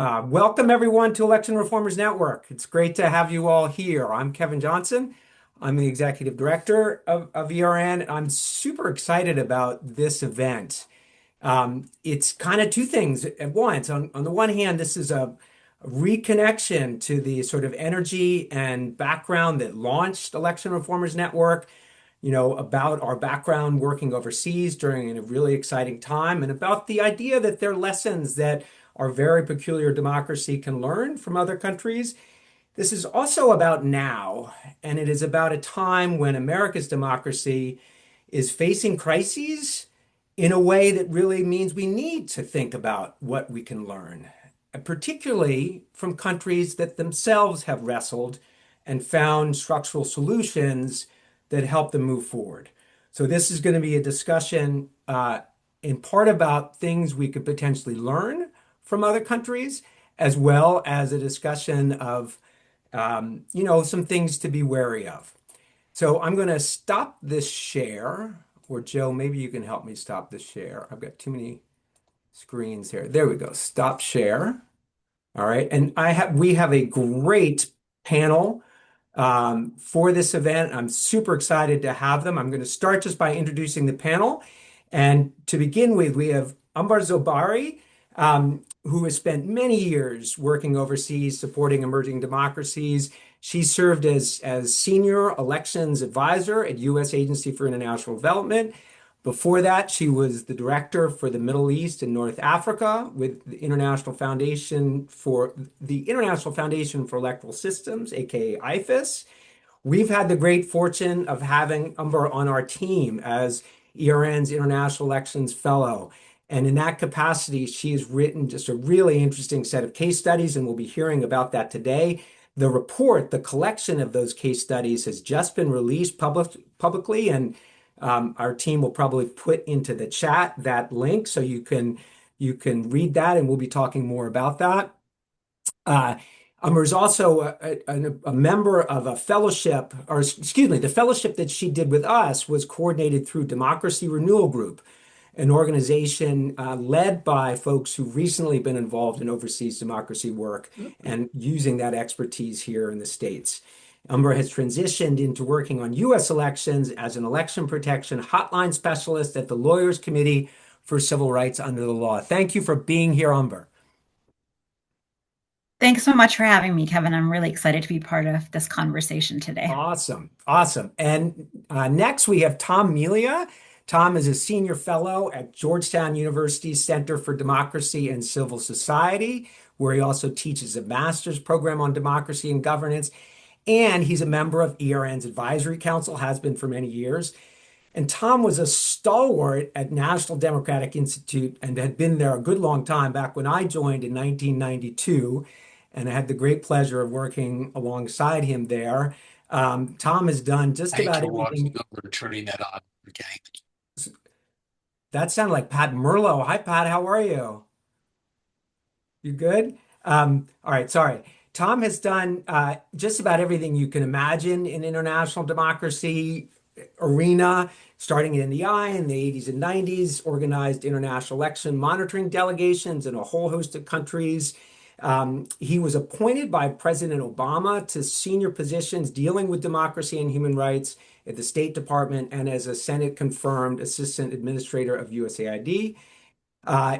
Welcome everyone to Election Reformers Network. It's great to have you all here. I'm Kevin Johnson. I'm the executive director of ERN. I'm super excited about this event. It's kind of two things at once. On the one hand, this is a reconnection to the sort of energy and background that launched Election Reformers Network, about our background working overseas during a really exciting time, and about the idea that there are lessons that our very peculiar democracy can learn from other countries. This is also about now, and it is about a time when America's democracy is facing crises in a way that really means we need to think about what we can learn, particularly from countries that themselves have wrestled and found structural solutions that help them move forward. So this is going to be a discussion in part about things we could potentially learn from other countries, as well as a discussion of, some things to be wary of. So I'm going to stop this share, or Joe, maybe you can help me stop this share. I've got too many screens here. There we go. Stop share. All right. And we have a great panel for this event. I'm super excited to have them. I'm going to start just by introducing the panel. And to begin with, we have Umbar Zobari, who has spent many years working overseas supporting emerging democracies. She served as senior elections advisor at U.S. Agency for International Development. Before that, she was the director for the Middle East and North Africa with the International Foundation for Electoral Systems, aka IFES. We've had the great fortune of having Umber on our team as ERN's International Elections Fellow. And in that capacity, she has written just a really interesting set of case studies, and we'll be hearing about that today. The report, the collection of those case studies, has just been released publicly, and our team will probably put into the chat that link so you can read that, and we'll be talking more about that. Umber is also a member of a fellowship, or excuse me, the fellowship that she did with us was coordinated through Democracy Renewal Group, an organization led by folks who've recently been involved in overseas democracy work and using that expertise here in the States. Umber has transitioned into working on U.S. elections as an election protection hotline specialist at the Lawyers Committee for Civil Rights Under the Law. Thank you for being here, Umber. Thanks so much for having me, Kevin. I'm really excited to be part of this conversation today. Awesome. Awesome. And next we have Tom Melia. Tom is a senior fellow at Georgetown University's Center for Democracy and Civil Society, where he also teaches a master's program on democracy and governance. And he's a member of ERN's Advisory Council, has been for many years. And Tom was a stalwart at National Democratic Institute and had been there a good long time, back when I joined in 1992. And I had the great pleasure of working alongside him there. Tom has done just Thanks about for watching everything. over turning that on. Okay. That sounded like Pat Merlo. Hi, Pat. How are you? You good? All right. Sorry. Tom has done just about everything you can imagine in international democracy arena, starting in the I in the 80s and 90s, organized international election monitoring delegations in a whole host of countries. He was appointed by President Obama to senior positions dealing with democracy and human rights at the State Department and as a Senate-confirmed Assistant Administrator of USAID.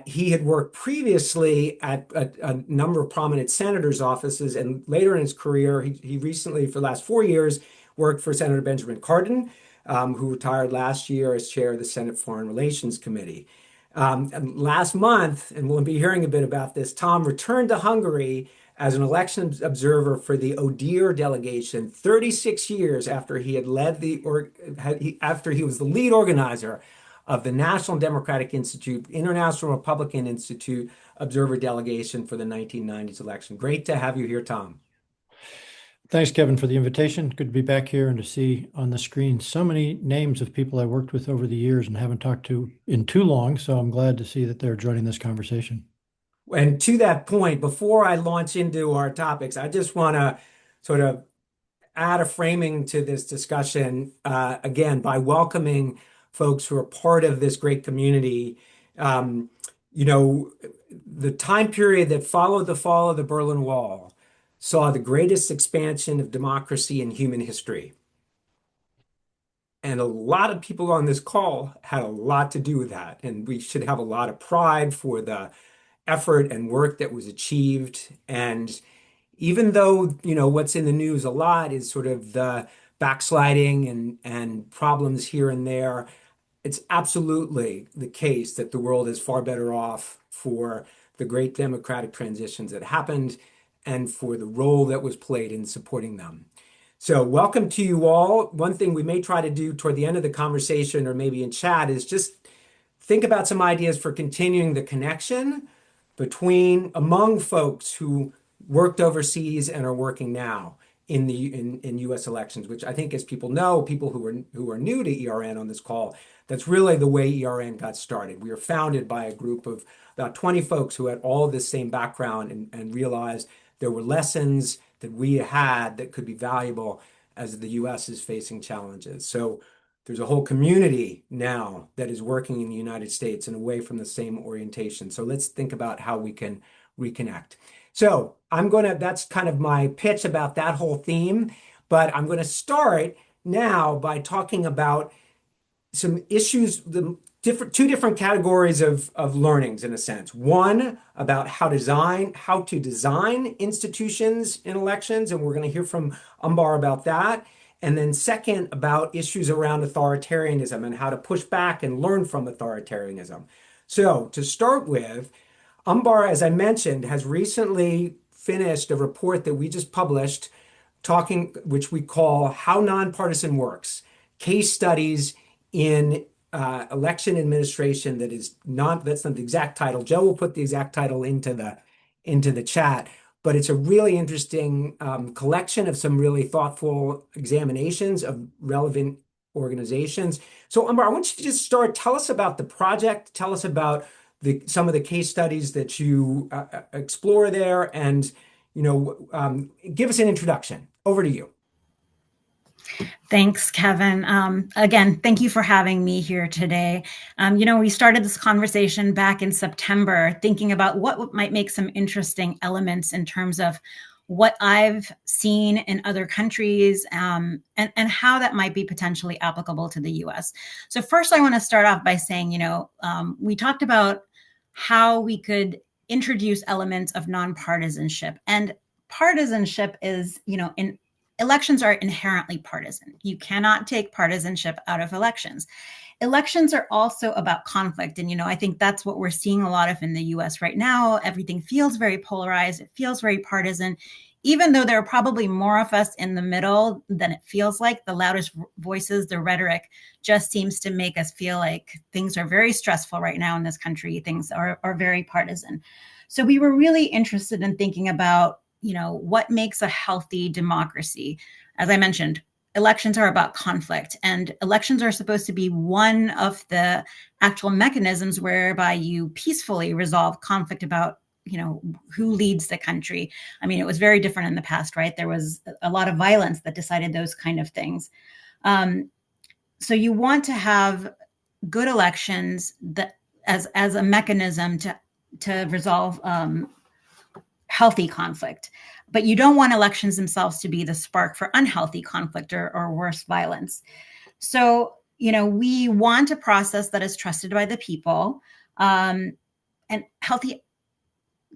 He had worked previously at a number of prominent senators' offices, and later in his career, he recently, for the last 4 years, worked for Senator Benjamin Cardin, who retired last year as chair of the Senate Foreign Relations Committee. And last month, and we'll be hearing a bit about this, Tom returned to Hungary as an election observer for the ODIHR delegation, 36 years after he had after he was the lead organizer of the National Democratic Institute, International Republican Institute Observer Delegation for the 1990s election. Great to have you here, Tom. Thanks, Kevin, for the invitation. Good to be back here and to see on the screen so many names of people I worked with over the years and haven't talked to in too long. So I'm glad to see that they're joining this conversation. And to that point, before I launch into our topics, I just want to sort of add a framing to this discussion, again, by welcoming folks who are part of this great community. You know, the time period that followed the fall of the Berlin Wall saw the greatest expansion of democracy in human history. And a lot of people on this call had a lot to do with that. And we should have a lot of pride for the effort and work that was achieved. And even though, what's in the news a lot is sort of the backsliding and problems here and there, it's absolutely the case that the world is far better off for the great democratic transitions that happened and for the role that was played in supporting them. So, welcome to you all. One thing we may try to do toward the end of the conversation or maybe in chat is just think about some ideas for continuing the connection among folks who worked overseas and are working now in U.S. elections, which I think, as people know, people who are new to ERN on this call, that's really the way ERN got started. We were founded by a group of about 20 folks who had all this same background and realized there were lessons that we had that could be valuable as the U.S. is facing challenges. So there's a whole community now that is working in the United States and away from the same orientation. So let's think about how we can reconnect. So that's kind of my pitch about that whole theme, but I'm going to start now by talking about some issues, two different categories of learnings in a sense. One about how to design institutions in elections, and we're going to hear from Umbar about that. And then second, about issues around authoritarianism and how to push back and learn from authoritarianism. So to start with, Umbar, as I mentioned, has recently finished a report that we just published which we call How Nonpartisan Works, Case Studies in Election Administration. That's not the exact title. Joe will put the exact title into the chat, but it's a really interesting collection of some really thoughtful examinations of relevant organizations. So, Umbar, I want you to just start. Tell us about the project. Tell us about some of the case studies that you explore there, and give us an introduction. Over to you. Thanks, Kevin. Again, thank you for having me here today. We started this conversation back in September, thinking about what might make some interesting elements in terms of what I've seen in other countries and how that might be potentially applicable to the US. So first, I want to start off by saying, we talked about how we could introduce elements of nonpartisanship. And partisanship is, elections are inherently partisan. You cannot take partisanship out of elections. Elections are also about conflict. And, I think that's what we're seeing a lot of in the US right now. Everything feels very polarized. It feels very partisan, even though there are probably more of us in the middle than it feels like. The loudest voices, the rhetoric just seems to make us feel like things are very stressful right now in this country. Things are very partisan. So we were really interested in thinking about what makes a healthy democracy. As I mentioned, elections are about conflict, and elections are supposed to be one of the actual mechanisms whereby you peacefully resolve conflict about, who leads the country. I mean, it was very different in the past, right? There was a lot of violence that decided those kind of things. So you want to have good elections that as a mechanism to resolve healthy conflict. But you don't want elections themselves to be the spark for unhealthy conflict or worse, violence. So, we want a process that is trusted by the people. And healthy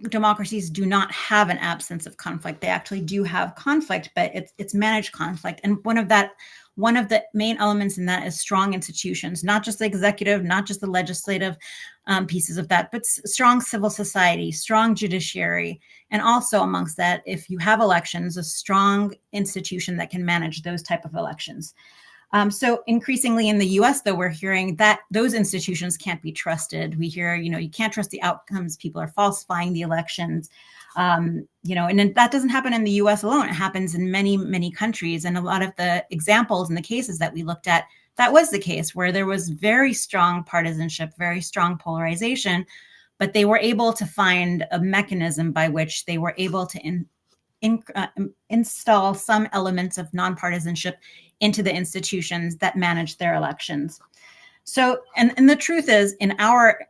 democracies do not have an absence of conflict. They actually do have conflict, but it's managed conflict. And one of the main elements in that is strong institutions, not just the executive, not just the legislative pieces of that, but strong civil society, strong judiciary, and also amongst that, if you have elections, a strong institution that can manage those type of elections. So increasingly in the US, though, we're hearing that those institutions can't be trusted. We hear, you can't trust the outcomes. People are falsifying the elections. And that doesn't happen in the US alone. It happens in many, many countries. And a lot of the examples and the cases that we looked at, that was the case where there was very strong partisanship, very strong polarization, but they were able to find a mechanism by which they were able to install some elements of nonpartisanship into the institutions that manage their elections. So, and the truth is, in our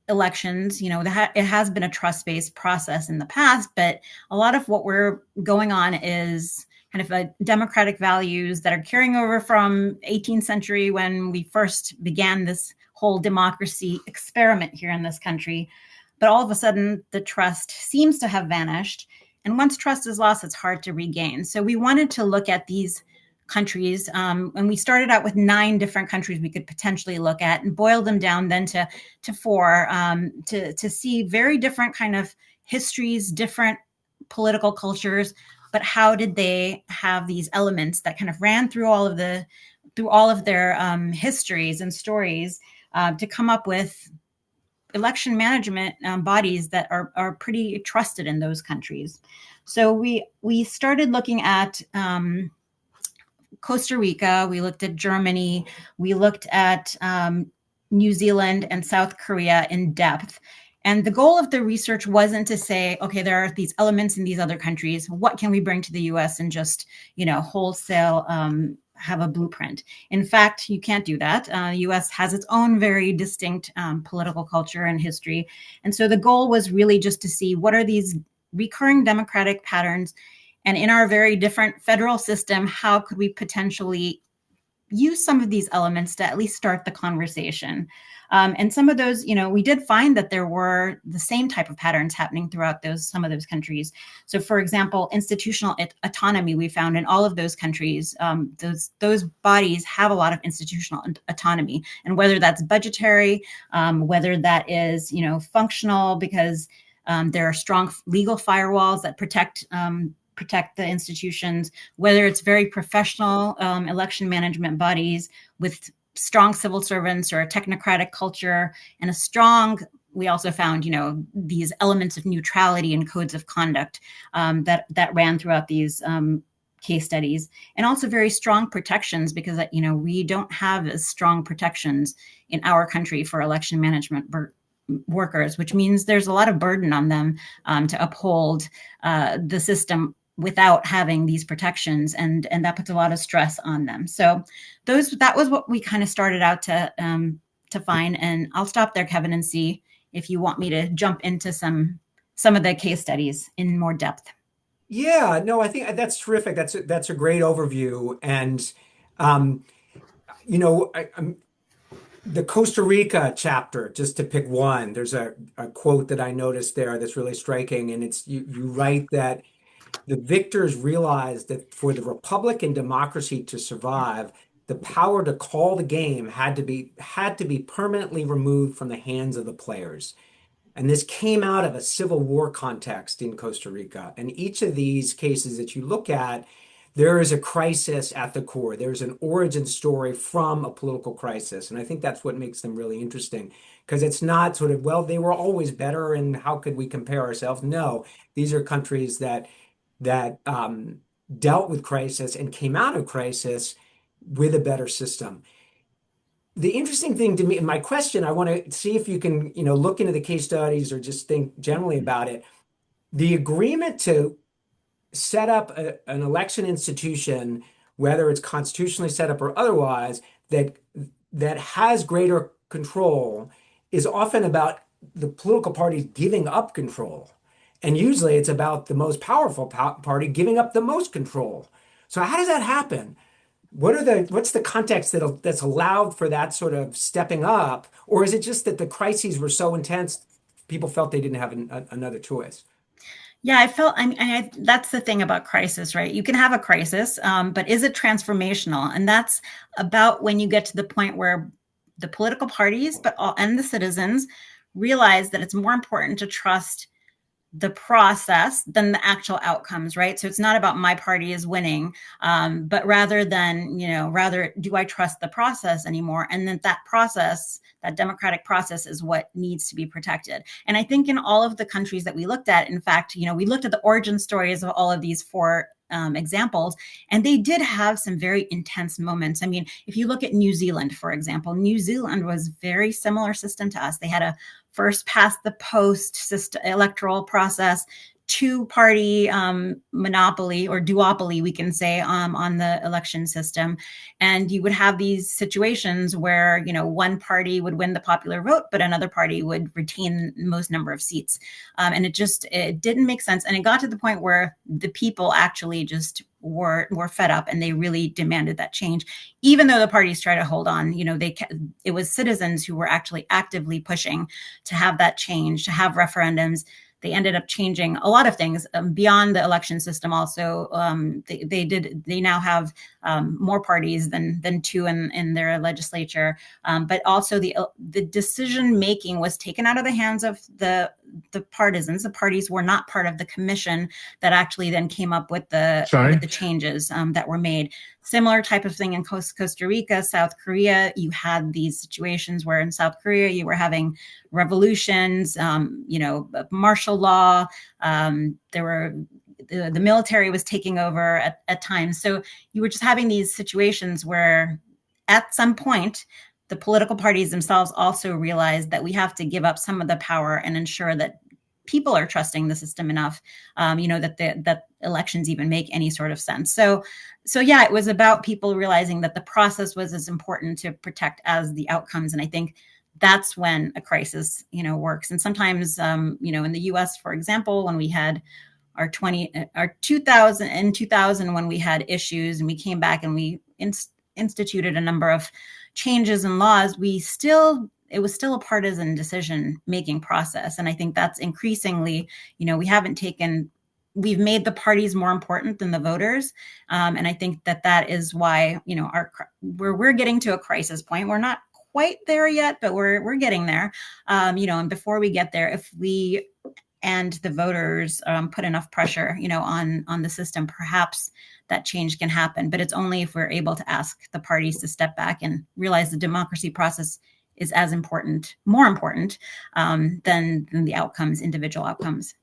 elections, it has been a trust-based process in the past, but a lot of what we're going on is kind of a democratic values that are carrying over from 18th century when we first began this whole democracy experiment here in this country. But all of a sudden, the trust seems to have vanished. And once trust is lost, it's hard to regain. So we wanted to look at these countries, and we started out with 9 different countries we could potentially look at, and boiled them down then to 4, to see very different kind of histories, different political cultures, but how did they have these elements that kind of ran through all of their histories and stories, to come up with election management bodies that are pretty trusted in those countries. So we started looking at Costa Rica, we looked at Germany, we looked at New Zealand and South Korea in depth. And the goal of the research wasn't to say, okay, there are these elements in these other countries. What can we bring to the US and just, wholesale have a blueprint? In fact, you can't do that. The US has its own very distinct political culture and history. And so the goal was really just to see what are these recurring democratic patterns, and in our very different federal system, how could we potentially use some of these elements to at least start the conversation? And some of those, we did find that there were the same type of patterns happening throughout some of those countries. So, for example, institutional autonomy, we found in all of those countries, those bodies have a lot of institutional autonomy, and whether that's budgetary, whether that is, functional, because there are strong legal firewalls that protect the institutions, whether it's very professional election management bodies with strong civil servants or a technocratic culture and we also found, these elements of neutrality and codes of conduct that ran throughout these case studies, and also very strong protections, because, we don't have as strong protections in our country for election management workers, which means there's a lot of burden on them to uphold the system without having these protections, and that puts a lot of stress on them. So that was what we kind of started out to find. And I'll stop there, Kevin, and see if you want me to jump into some of the case studies in more depth. Yeah, no, I think that's terrific. That's a great overview. And the Costa Rica chapter, just to pick one, there's a quote that I noticed there that's really striking, and it's you write that the victors realized that for the republic and democracy to survive, the power to call the game had to be permanently removed from the hands of the players. And this came out of a civil war context in Costa Rica. And each of these cases that you look at, there is a crisis at the core. There's an origin story from a political crisis. And I think that's what makes them really interesting, because it's not sort of, well, they were always better and how could we compare ourselves? No, these are countries that dealt with crisis and came out of crisis with a better system. The interesting thing to me, my question, I want to see if you can, look into the case studies or just think generally about it. The agreement to set up an election institution, whether it's constitutionally set up or otherwise, that has greater control, is often about the political parties giving up control. And usually it's about the most powerful party giving up the most control. So how does that happen? What's the context that's allowed for that sort of stepping up? Or is it just that the crises were so intense, people felt they didn't have another choice? Yeah, that's the thing about crisis, right? You can have a crisis, but is it transformational? And that's about when you get to the point where the political parties, and the citizens realize that it's more important to trust the process than the actual outcomes, right? So it's not about my party is winning, but rather do I trust the process anymore? And then that process, that democratic process, is what needs to be protected. And I think in all of the countries that we looked at, in fact, we looked at the origin stories of all of these 4 examples, and they did have some very intense moments. I mean, if you look at New Zealand, for example, New Zealand was very similar system to us. They had a first past the post system electoral process. two-party monopoly or duopoly, we can say, on the election system. And you would have these situations where, one party would win the popular vote, but another party would retain the most number of seats. And it didn't make sense. And it got to the point where the people actually just were fed up, and they really demanded that change, even though the parties try to hold on. It was citizens who were actually actively pushing to have that change, to have referendums. They ended up changing a lot of things beyond the election system. Also, they now have more parties than two in their legislature. But also the decision making was taken out of the hands of the partisans. The parties were not part of the commission that actually then came up with the changes that were made. Similar type of thing in Costa Rica, South Korea. You had these situations where in South Korea you were having revolutions, martial law. There were the military was taking over at times. So you were just having these situations where at some point the political parties themselves also realized that we have to give up some of the power and ensure that people are trusting the system enough, that elections even make any sort of sense. So yeah, it was about people realizing that the process was as important to protect as the outcomes. And I think that's when a crisis, works. And sometimes, in the U.S., for example, when we had our 2000 when we had issues and we came back and we instituted a number of changes in laws, it was still a partisan decision-making process. And I think that's increasingly, we've made the parties more important than the voters. And I think that is why, we're getting to a crisis point. We're not quite there yet, but we're getting there. And before we get there, if we and the voters put enough pressure, on the system, perhaps that change can happen. But it's only if we're able to ask the parties to step back and realize the democracy process is as important, more important than the outcomes, individual outcomes.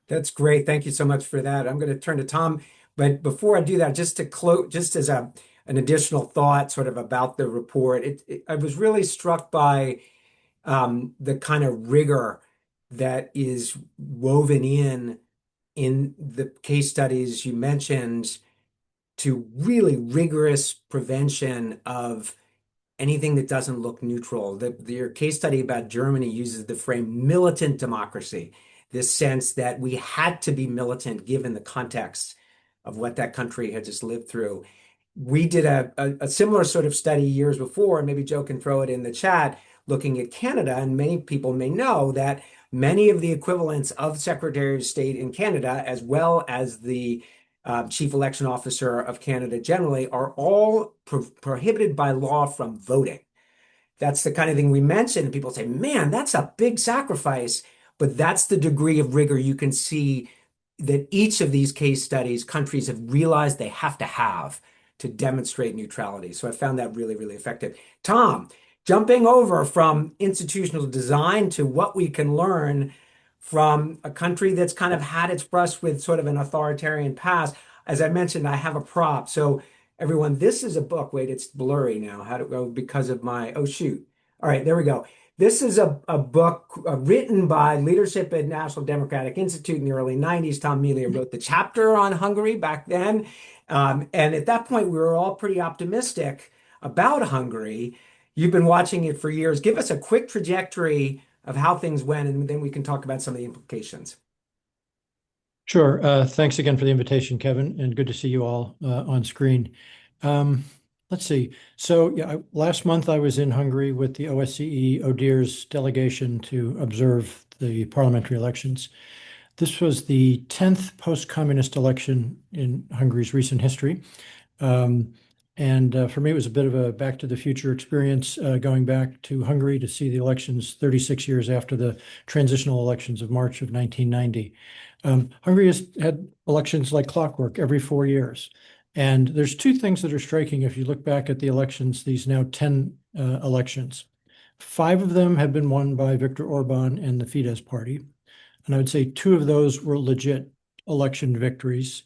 That's great. Thank you so much for that. I'm going to turn to Tom, but before I do that, just to close, just as an additional thought, sort of about the report, I was really struck by the kind of rigor that is woven in the case studies you mentioned to really rigorous prevention of anything that doesn't look neutral. Your case study about Germany uses the frame militant democracy, this sense that we had to be militant given the context of what that country had just lived through. We did a similar sort of study years before, and maybe Joe can throw it in the chat, looking at Canada, and many people may know that many of the equivalents of Secretary of State in Canada, as well as the Chief Election Officer of Canada generally, are all prohibited by law from voting. That's the kind of thing we mentioned. People say, man, that's a big sacrifice. But that's the degree of rigor you can see that each of these case studies, countries have realized they have to demonstrate neutrality. So I found that really, really effective. Tom, jumping over from institutional design to what we can learn from a country that's kind of had its brush with sort of an authoritarian past. As I mentioned, I have a prop. So everyone, this is a book. Wait, it's blurry now. How to go because of my, oh shoot. All right, there we go. This is a book written by leadership at National Democratic Institute in the early 90s. Tom Melia wrote the chapter on Hungary back then. And at that point, we were all pretty optimistic about Hungary. You've been watching it for years. Give us a quick trajectory of how things went, and then we can talk about some of the implications. Sure. Thanks again for the invitation, Kevin, and good to see you all on screen. Let's see. So yeah, last month I was in Hungary with the OSCE ODIHR's delegation to observe the parliamentary elections. This was the 10th post-communist election in Hungary's recent history. And for me, it was a bit of a back to the future experience, going back to Hungary to see the elections 36 years after the transitional elections of March of 1990. Hungary has had elections like clockwork every 4 years. And there's two things that are striking if you look back at the elections, these now 10 elections. 5 of them have been won by Viktor Orban and the Fidesz party. And I would say 2 of those were legit election victories.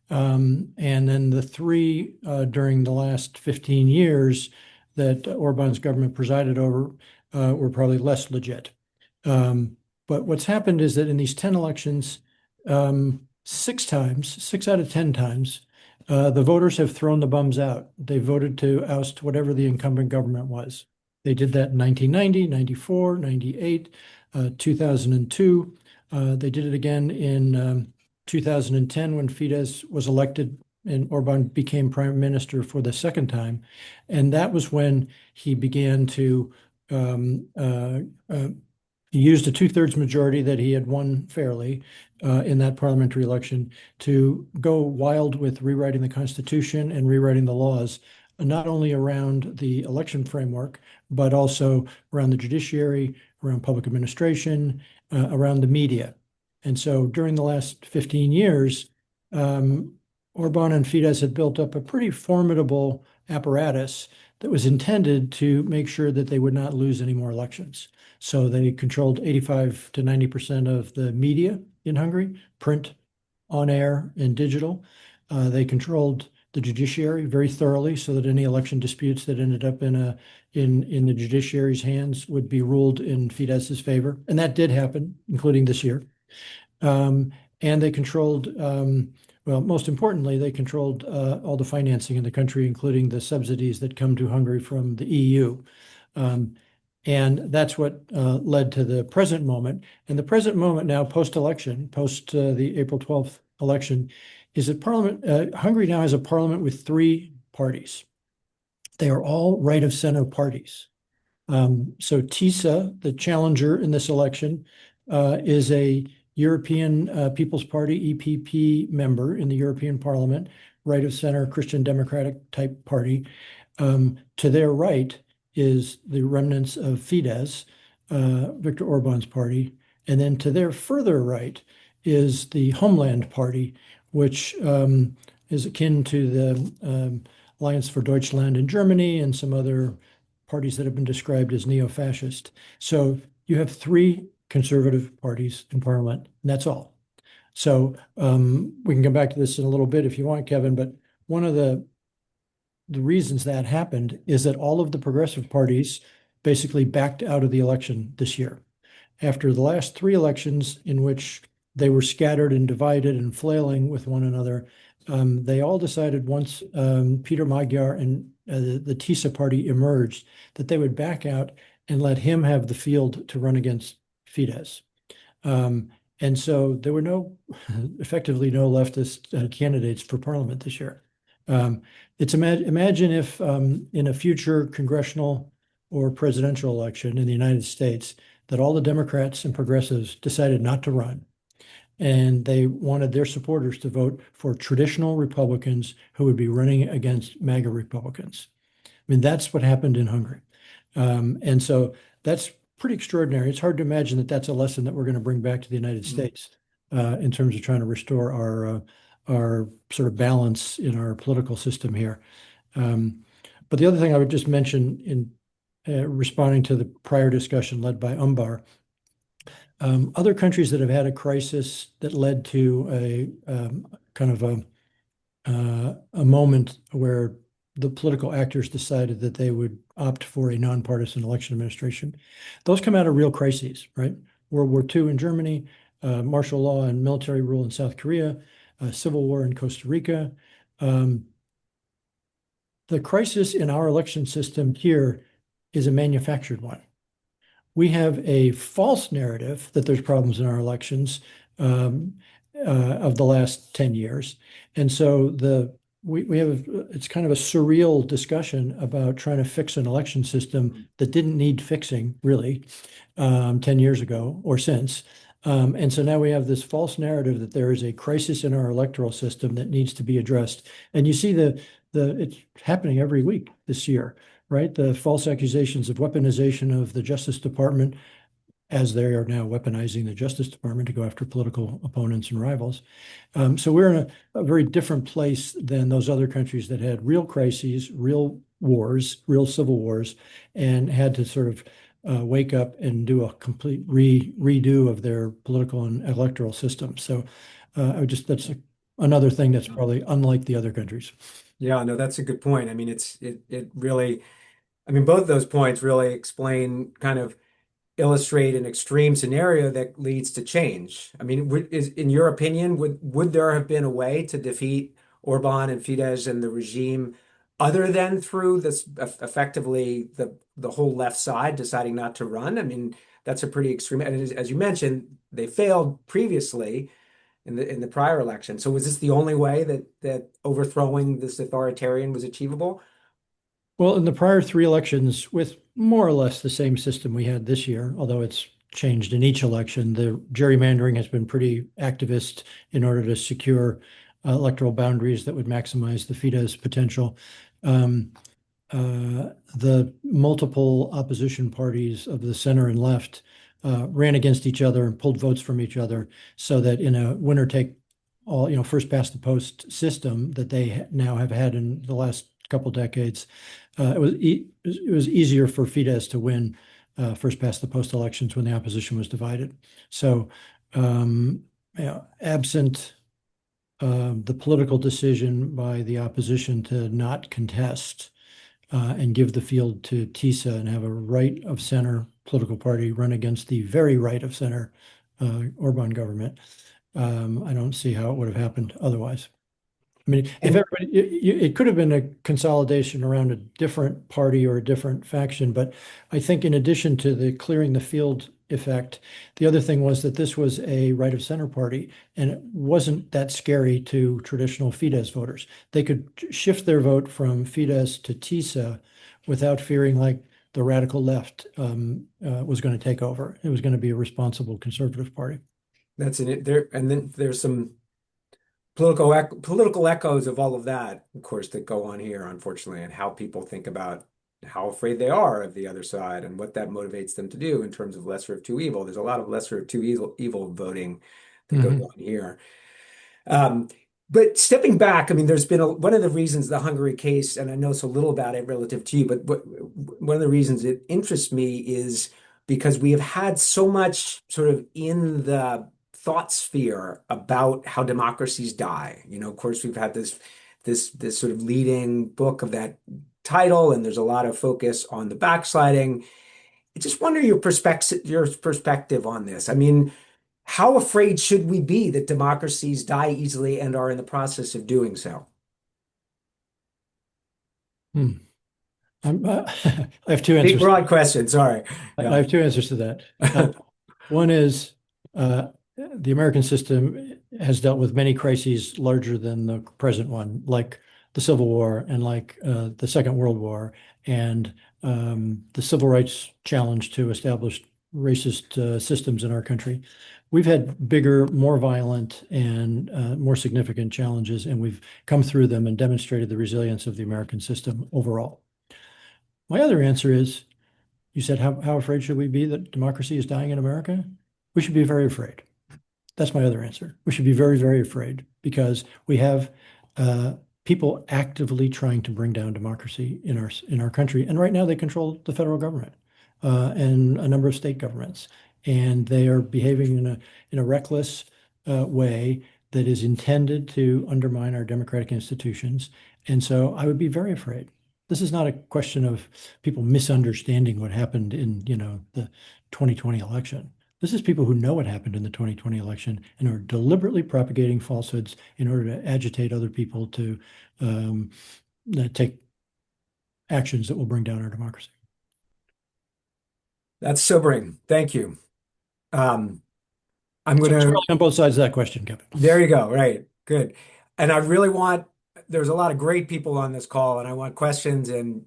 And then the 3 during the last 15 years that Orban's government presided over were probably less legit. But what's happened is that in these 10 elections, six times, 6 out of 10 times, the voters have thrown the bums out. They voted to oust whatever the incumbent government was. They did that in 1990, 94, 98, 2002. They did it again in 2010 when Fidesz was elected and Orban became prime minister for the second time. And that was when he began to um, uh, uh, he used a two-thirds majority that he had won fairly in that parliamentary election to go wild with rewriting the Constitution and rewriting the laws, not only around the election framework, but also around the judiciary, around public administration, around the media. And so during the last 15 years, Orban and Fidesz had built up a pretty formidable apparatus that was intended to make sure that they would not lose any more elections. So they controlled 85 to 90% of the media in Hungary, print, on air, and digital. They controlled the judiciary very thoroughly so that any election disputes that ended up in the judiciary's hands would be ruled in Fidesz's favor. And that did happen, including this year. And they controlled, well, most importantly, they controlled all the financing in the country, including the subsidies that come to Hungary from the EU. And that's what led to the present moment. And the present moment now, post-election, post the April 12th election, is that Parliament, Hungary now has a parliament with three parties. They are all right-of-center parties. So TISA, the challenger in this election, is a European People's Party, EPP member in the European Parliament, right-of-center Christian Democratic type party. To their right is the remnants of Fidesz, Viktor Orban's party. And then to their further right is the Homeland Party, which is akin to the Alliance for Deutschland in Germany and some other parties that have been described as neo-fascist. So you have three conservative parties in parliament, and that's all. So we can come back to this in a little bit if you want, Kevin, but one of the reasons that happened is that all of the progressive parties basically backed out of the election this year. After the last three elections in which they were scattered and divided and flailing with one another, they all decided once Peter Magyar and the TISA party emerged that they would back out and let him have the field to run against Fidesz. And so there were effectively no leftist candidates for parliament this year. Imagine if in a future congressional or presidential election in the United States that all the Democrats and progressives decided not to run, and they wanted their supporters to vote for traditional Republicans who would be running against MAGA Republicans. I mean, that's what happened in Hungary. And so that's pretty extraordinary. It's hard to imagine that that's a lesson that we're going to bring back to the United States in terms of trying to restore our sort of balance in our political system here. But the other thing I would just mention in responding to the prior discussion led by Umbar, other countries that have had a crisis that led to a kind of a moment where the political actors decided that they would opt for a nonpartisan election administration, those come out of real crises, right? World War II in Germany, martial law and military rule in South Korea, civil war in Costa Rica. The crisis in our election system here is a manufactured one. We have a false narrative that there's problems in our elections of the last 10 years. And so we have it's kind of a surreal discussion about trying to fix an election system that didn't need fixing really 10 years ago or since. And so now we have this false narrative that there is a crisis in our electoral system that needs to be addressed. And you see it's happening every week this year, right? The false accusations of weaponization of the Justice Department, as they are now weaponizing the Justice Department to go after political opponents and rivals. So we're in a very different place than those other countries that had real crises, real wars, real civil wars, and had to sort of wake up and do a complete redo of their political and electoral system. So that's another thing that's probably unlike the other countries. Yeah, no, that's a good point. I mean, it really, I mean, both those points really explain kind of illustrate an extreme scenario that leads to change. I mean, in your opinion, would there have been a way to defeat Orban and Fidesz and the regime other than through this effectively the whole left side deciding not to run? I mean, that's a pretty extreme. And as you mentioned, they failed previously in the prior election. So was this the only way that overthrowing this authoritarian was achievable? Well, in the prior three elections, with more or less the same system we had this year, although it's changed in each election, the gerrymandering has been pretty activist in order to secure electoral boundaries that would maximize the Fidesz potential. Um, the multiple opposition parties of the center and left ran against each other and pulled votes from each other, so that in a winner take all, first past the post system that they now have had in the last couple decades, it was easier for Fidesz to win first past the post elections when the opposition was divided. So, absent the political decision by the opposition to not contest and give the field to TISA and have a right of center political party run against the very right of center Orban government, I don't see how it would have happened otherwise. I mean, if And everybody, it could have been a consolidation around a different party or a different faction, but I think in addition to the clearing the field effect, the other thing was that this was a right of center party, and it wasn't that scary to traditional Fidesz voters. They could shift their vote from Fidesz to TISA without fearing like the radical left was going to take over. It was going to be a responsible conservative party. that's in it there. And then there's some political echoes of all of that, of course, that go on here, unfortunately, and how people think about how afraid they are of the other side and what that motivates them to do in terms of lesser of two evil. There's a lot of lesser of two evil voting that goes on here. Um, but stepping back, I mean, there's been one of the reasons the Hungary case, and I know so little about it relative to you, but one of the reasons it interests me is because we have had so much sort of in the thought sphere about how democracies die. Of course, we've had this sort of leading book of that title, and there's a lot of focus on the backsliding. I just wonder your perspective on this. I mean, how afraid should we be that democracies die easily and are in the process of doing so? Hmm. I have two Big, answers. broad question. Sorry. I Yeah. have two answers to that. One is the American system has dealt with many crises larger than the present one, like the Civil War and like the Second World War and the civil rights challenge to establish racist systems in our country. We've had bigger, more violent, and more significant challenges, and we've come through them and demonstrated the resilience of the American system overall. My other answer is, you said, how afraid should we be that democracy is dying in America? We should be very afraid. That's my other answer. We should be very, very afraid because we have people actively trying to bring down democracy in our country. And right now they control the federal government and a number of state governments. And they are behaving in a reckless way that is intended to undermine our democratic institutions. And so I would be very afraid. This is not a question of people misunderstanding what happened in, the 2020 election. This is people who know what happened in the 2020 election and are deliberately propagating falsehoods in order to agitate other people to take actions that will bring down our democracy. That's sobering. Thank you. I'm So going it's to, really on both sides of that question, Kevin. there you go. Right. Good. And I really there's a lot of great people on this call, and I want questions and,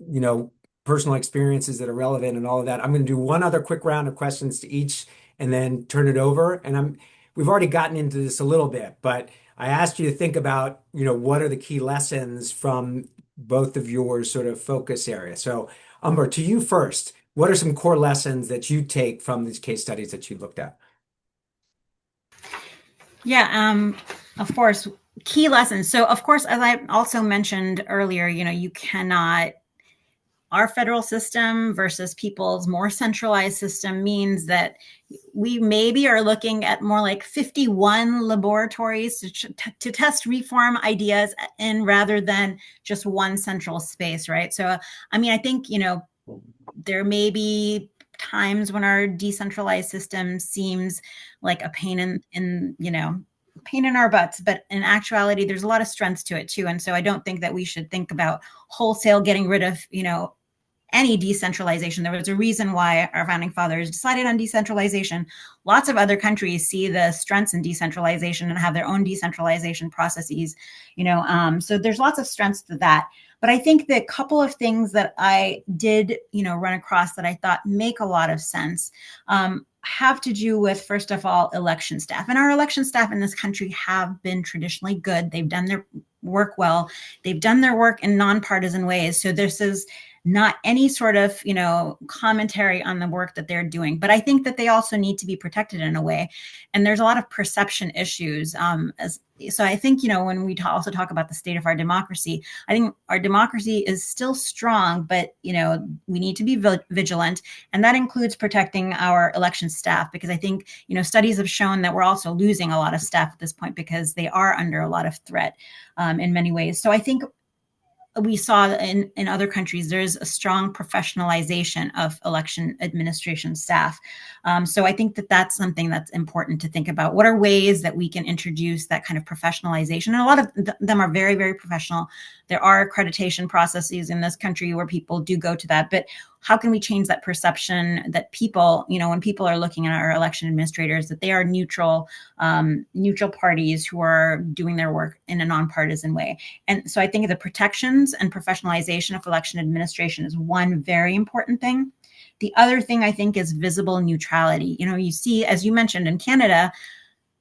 you know, personal experiences that are relevant and all of that. I'm going to do one other quick round of questions to each and then turn it over. And we've already gotten into this a little bit, but I asked you to think about, what are the key lessons from both of your sort of focus areas. So, Umber, to you first, what are some core lessons that you take from these case studies that you looked at? Yeah, of course, key lessons. So, of course, as I also mentioned earlier, you cannot, our federal system versus people's more centralized system means that we maybe are looking at more like 51 laboratories to test reform ideas in rather than just one central space, right? So, I mean, I think, there may be times when our decentralized system seems like a pain pain in our butts, but in actuality, there's a lot of strengths to it too. And so I don't think that we should think about wholesale getting rid of, any decentralization. There was a reason why our founding fathers decided on decentralization. Lots of other countries see the strengths in decentralization and have their own decentralization processes, so there's lots of strengths to that. But I think the couple of things that I did, run across that I thought make a lot of sense have to do with, first of all, election staff. And our election staff in this country have been traditionally good. They've done their work well. They've done their work in nonpartisan ways. So this is not any sort of, commentary on the work that they're doing. But I think that they also need to be protected in a way. And there's a lot of perception issues. So I think, when we also talk about the state of our democracy, I think our democracy is still strong, but, we need to be vigilant. And that includes protecting our election staff, because I think, studies have shown that we're also losing a lot of staff at this point because they are under a lot of threat in many ways. So I think we saw in other countries, there's a strong professionalization of election administration staff. So I think that that's something that's important to think about. What are ways that we can introduce that kind of professionalization? And a lot of them are very, very professional. There are accreditation processes in this country where people do go to that. But how can we change that perception that people, when people are looking at our election administrators, that they are neutral parties who are doing their work in a nonpartisan way? And so I think the protections and professionalization of election administration is one very important thing. The other thing I think is visible neutrality. You see, as you mentioned, in Canada,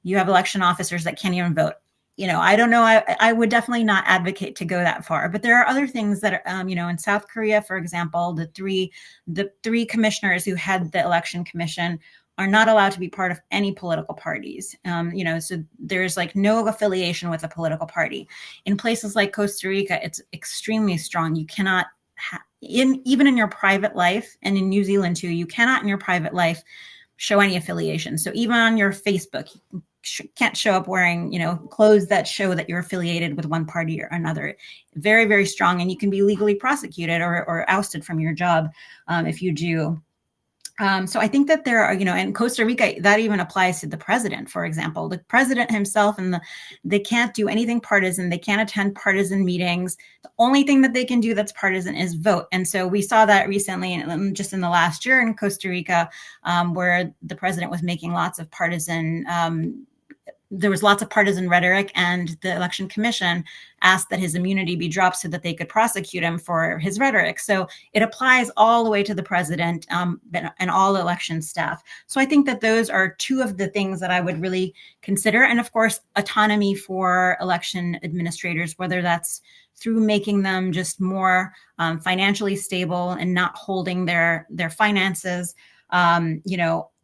you have election officers that can't even vote. I don't know. I would definitely not advocate to go that far. But there are other things that are, in South Korea, for example, the three commissioners who head the election commission are not allowed to be part of any political parties. So there's like no affiliation with a political party. In places like Costa Rica, it's extremely strong. You cannot, even in your private life, and in New Zealand too, you cannot in your private life show any affiliation. So even on your Facebook, you can't show up wearing, clothes that show that you're affiliated with one party or another. Very, very strong. And you can be legally prosecuted or ousted from your job if you do. So I think that there are, in Costa Rica, that even applies to the president, for example. The president himself they can't do anything partisan. They can't attend partisan meetings. The only thing that they can do that's partisan is vote. And so we saw that recently, just in the last year in Costa Rica, where the president was making lots of partisan there was lots of partisan rhetoric, and the election commission asked that his immunity be dropped so that they could prosecute him for his rhetoric. So it applies all the way to the president and all election staff. So I think that those are two of the things that I would really consider. And of course, autonomy for election administrators, whether that's through making them just more financially stable and not holding their finances,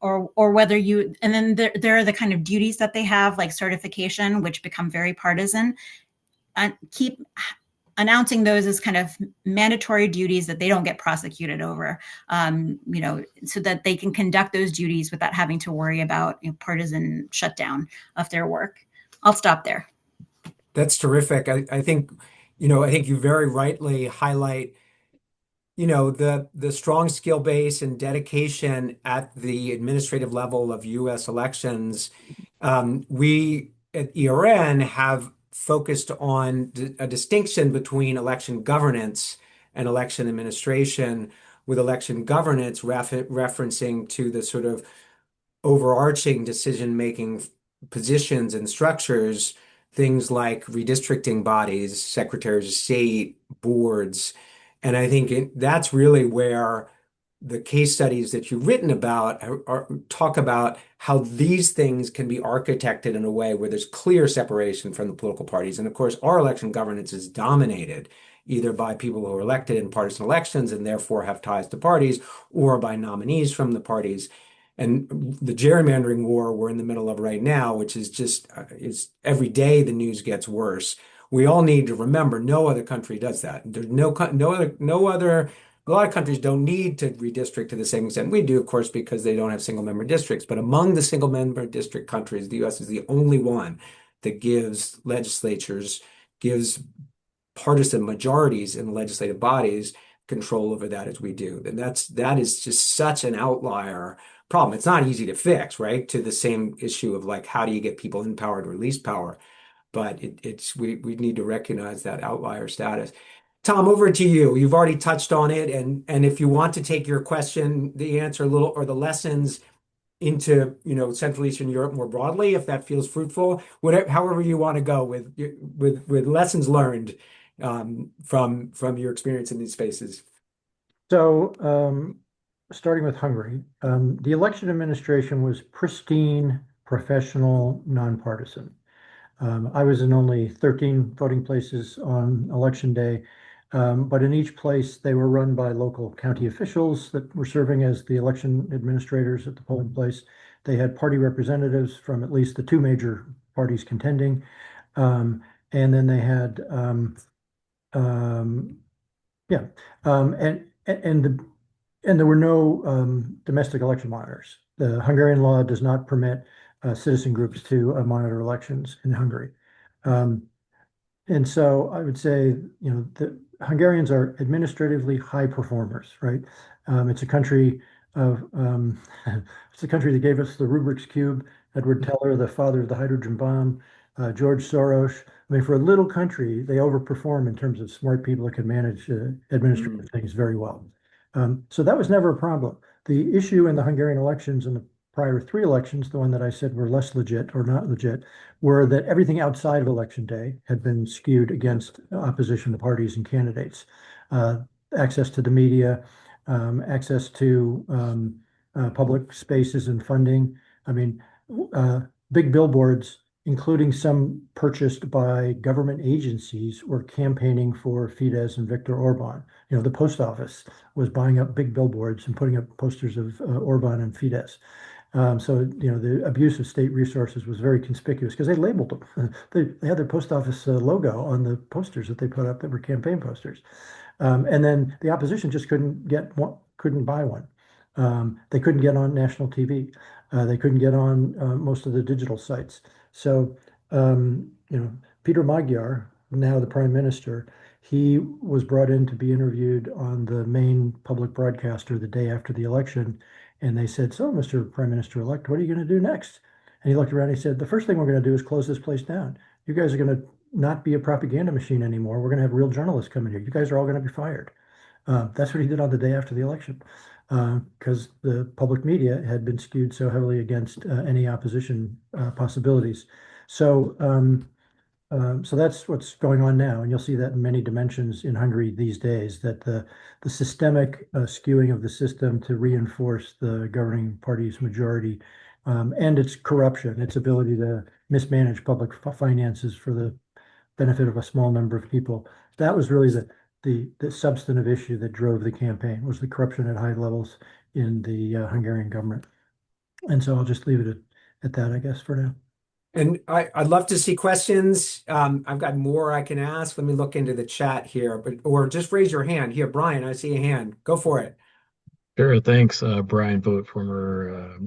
or whether and then there are the kind of duties that they have, like certification, which become very partisan, and keep announcing those as kind of mandatory duties that they don't get prosecuted over, so that they can conduct those duties without having to worry about partisan shutdown of their work. I'll stop there. That's terrific. I think, I think you very rightly highlight the strong skill base and dedication at the administrative level of U.S. elections. We at ERN have focused on a distinction between election governance and election administration, with election governance referencing to the sort of overarching decision-making positions and structures, things like redistricting bodies, secretaries of state, boards. And I think that's really where the case studies that you've written about talk about how these things can be architected in a way where there's clear separation from the political parties. And of course, our election governance is dominated either by people who are elected in partisan elections and therefore have ties to parties, or by nominees from the parties. And the gerrymandering war we're in the middle of right now, which is just is every day the news gets worse. We all need to remember no other country does that. There's no other. A lot of countries don't need to redistrict to the same extent we do, of course, because they don't have single member districts. But among the single member district countries, the U.S. is the only one that gives legislatures, gives partisan majorities in legislative bodies control over that as we do. And that is just such an outlier problem. It's not easy to fix, right? To the same issue of like, how do you get people in power to release power? But it's we need to recognize that outlier status. Tom, over to you. You've already touched on it, and if you want to take your question, the answer a little or the lessons into Central Eastern Europe more broadly, if that feels fruitful, whatever, however you want to go with lessons learned from your experience in these spaces. So, starting with Hungary, the election administration was pristine, professional, nonpartisan. I was in only 13 voting places on election day, but in each place they were run by local county officials that were serving as the election administrators at the polling place. They had party representatives from at least the two major parties contending, and then they had um, yeah, and there were no domestic election monitors. The Hungarian law does not permit citizen groups to monitor elections in Hungary. Um, and so I would say, the Hungarians are administratively high performers, right? It's a country of it's a country that gave us the Rubik's Cube, Edward Teller, the father of the hydrogen bomb, George Soros. I mean, for a little country, they overperform in terms of smart people that can manage administrative things very well. So that was never a problem. The issue in the Hungarian elections and the prior three elections, the one that I said were less legit or not legit, were that everything outside of election day had been skewed against opposition parties and candidates. Access to the media, access to public spaces and funding. I mean, big billboards, including some purchased by government agencies, were campaigning for Fidesz and Viktor Orban. The post office was buying up big billboards and putting up posters of Orban and Fidesz. So, the abuse of state resources was very conspicuous because they labeled them. They had their post office logo on the posters that they put up that were campaign posters. And then the opposition just couldn't buy one. They couldn't get on national TV. They couldn't get on most of the digital sites. So, Peter Magyar, now the prime minister, he was brought in to be interviewed on the main public broadcaster the day after the election. And they said, "So, Mr. Prime Minister-elect, what are you going to do next?" And he looked around and he said, "The first thing we're going to do is close this place down. You guys are going to not be a propaganda machine anymore. We're going to have real journalists come in here. You guys are all going to be fired." That's what he did on the day after the election, because the public media had been skewed so heavily against any opposition possibilities. So, so that's what's going on now, and you'll see that in many dimensions in Hungary these days, that the systemic skewing of the system to reinforce the governing party's majority, and its corruption, its ability to mismanage public finances for the benefit of a small number of people. That was really the substantive issue that drove the campaign, was the corruption at high levels in the Hungarian government. And so I'll just leave it at that, I guess, for now. And I'd love to see questions. I've got more I can ask. Let me look into the chat here, or just raise your hand. Here, Brian, I see a hand. Go for it. Sure, thanks, Brian Vogt, former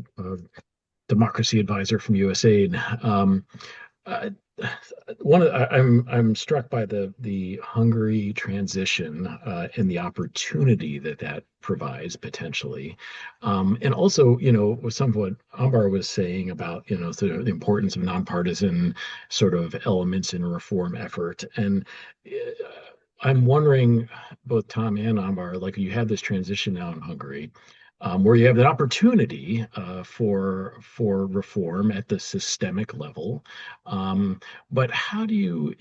democracy advisor from USAID. Uh, I'm struck by the Hungary transition and the opportunity that provides potentially, and also with some of what Ambar was saying about sort of the importance of nonpartisan sort of elements in a reform effort. And I'm wondering, both Tom and Ambar, like you have this transition now in Hungary, where you have an opportunity for reform at the systemic level, but how do you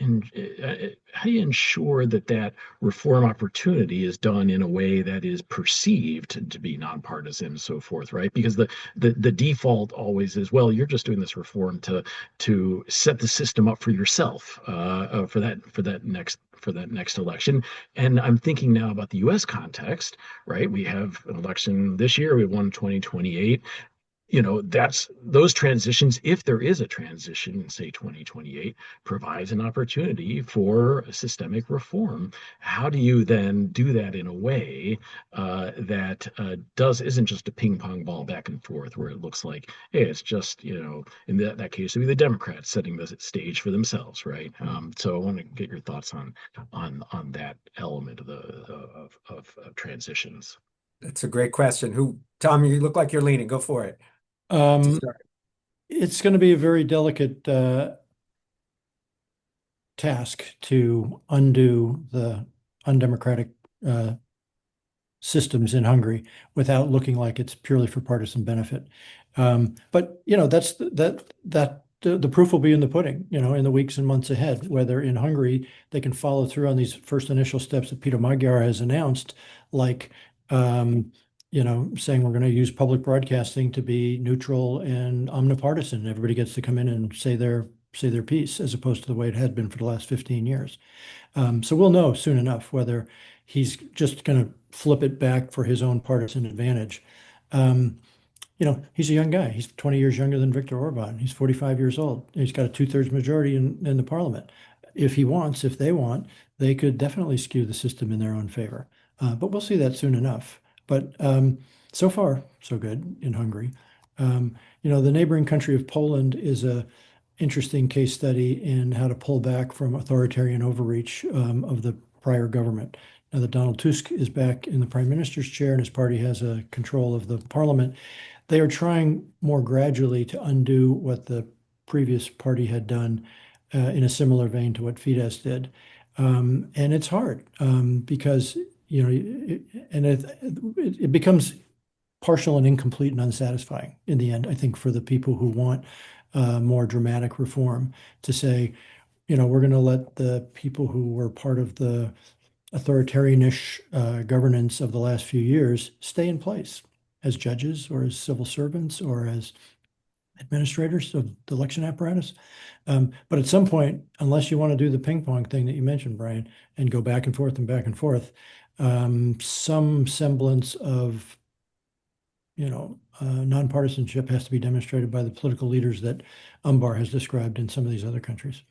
ensure that reform opportunity is done in a way that is perceived to be nonpartisan and so forth, right? Because the default always is, well, you're just doing this reform to set the system up for yourself for that next election. And I'm thinking now about the U.S. context, right? We have an election this year. We won 2028. that's those transitions, if there is a transition in, say, 2028, provides an opportunity for systemic reform. How do you then do that in a way that isn't just a ping pong ball back and forth, where it looks like, hey, it's just, in that case, it would be the Democrats setting the stage for themselves, right? So I want to get your thoughts on that element of transitions. That's a great question. Tom, you look like you're leaning. Go for it to Um, start. it's going to be a very delicate task to undo the undemocratic uh, systems in Hungary without looking like it's purely for partisan benefit. But that's the proof will be in the pudding, in the weeks and months ahead, whether in Hungary they can follow through on these first initial steps that Peter Magyar has announced, like saying we're going to use public broadcasting to be neutral and omnipartisan. Everybody gets to come in and say their piece, as opposed to the way it had been for the last 15 years. So we'll know soon enough whether he's just going to flip it back for his own partisan advantage. Um, he's a young guy. He's 20 years younger than Viktor Orban. He's 45 years old. He's got a two-thirds majority in the parliament. If they want, they could definitely skew the system in their own favor. But we'll see that soon enough. But so far, so good in Hungary. The neighboring country of Poland is a interesting case study in how to pull back from authoritarian overreach of the prior government. Now that Donald Tusk is back in the prime minister's chair and his party has a control of the parliament, they are trying more gradually to undo what the previous party had done in a similar vein to what Fidesz did. And it's hard because, it becomes partial and incomplete and unsatisfying in the end, I think, for the people who want more dramatic reform to say, we're going to let the people who were part of the authoritarianish governance of the last few years stay in place as judges or as civil servants or as administrators of the election apparatus. But at some point, unless you want to do the ping pong thing that you mentioned, Brian, and go back and forth and back and forth, some semblance of nonpartisanship has to be demonstrated by the political leaders that Umbar has described in some of these other countries.